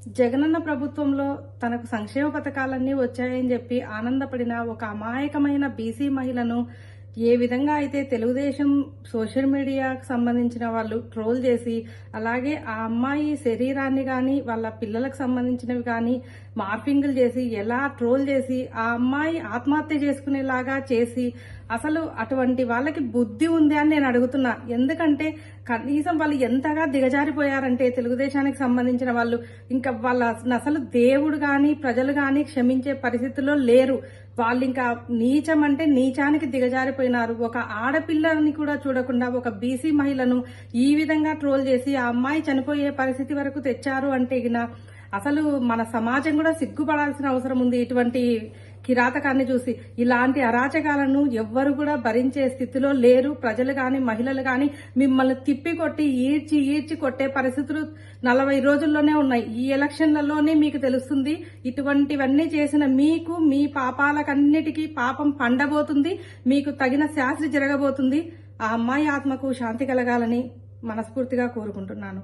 జగనన్న ప్రభుత్వంలో తనకు సంక్షేమ పథకాలన్నీ వచ్చాయని చెప్పి ఆనందపడిన ఒక అమాయకమైన బీసీ మహిళను ఏ విధంగా అయితే తెలుగుదేశం సోషల్ మీడియాకు సంబంధించిన వాళ్ళు ట్రోల్ చేసి, అలాగే ఆ అమ్మాయి శరీరాన్ని కానీ వాళ్ళ పిల్లలకు సంబంధించినవి కానీ మార్పింగులు చేసి ఎలా ట్రోల్ చేసి ఆ అమ్మాయి ఆత్మహత్య చేసుకునేలాగా చేసి, అసలు అటువంటి వాళ్ళకి బుద్ధి ఉంది అని నేను అడుగుతున్నా. ఎందుకంటే కనీసం వాళ్ళు ఎంతగా దిగజారిపోయారంటే తెలుగుదేశానికి సంబంధించిన వాళ్ళు ఇంకా వాళ్ళ అసలు దేవుడు గాని ప్రజలు గాని క్షమించే పరిస్థితుల్లో లేరు. వాళ్ళు ఇంకా నీచం అంటే నీచానికి దిగజారిపోయినారు. ఒక ఆడపిల్లని కూడా చూడకుండా ఒక బీసీ మహిళను ఈ విధంగా ట్రోల్ చేసి ఆ అమ్మాయి చనిపోయే పరిస్థితి వరకు తెచ్చారు అంటే అసలు మన సమాజం కూడా సిగ్గుపడాల్సిన అవసరం ఉంది. ఇటువంటి కిరాతకాన్ని చూసి ఇలాంటి అరాచకాలను ఎవ్వరు కూడా భరించే స్థితిలో లేరు. ప్రజలు గాని మహిళలు గాని మిమ్మల్ని తిప్పికొట్టి ఈడ్చి కొట్టే పరిస్థితులు 40 రోజుల్లోనే ఉన్నాయి. ఈ ఎలక్షన్లలోనే మీకు తెలుస్తుంది. ఇటువంటివన్నీ చేసిన మీకు మీ పాపాలకన్నిటికీ పాపం పండబోతుంది. మీకు తగిన శాస్త్రి జరగబోతుంది. ఆ అమ్మాయి ఆత్మకు శాంతి కలగాలని మనస్ఫూర్తిగా కోరుకుంటున్నాను.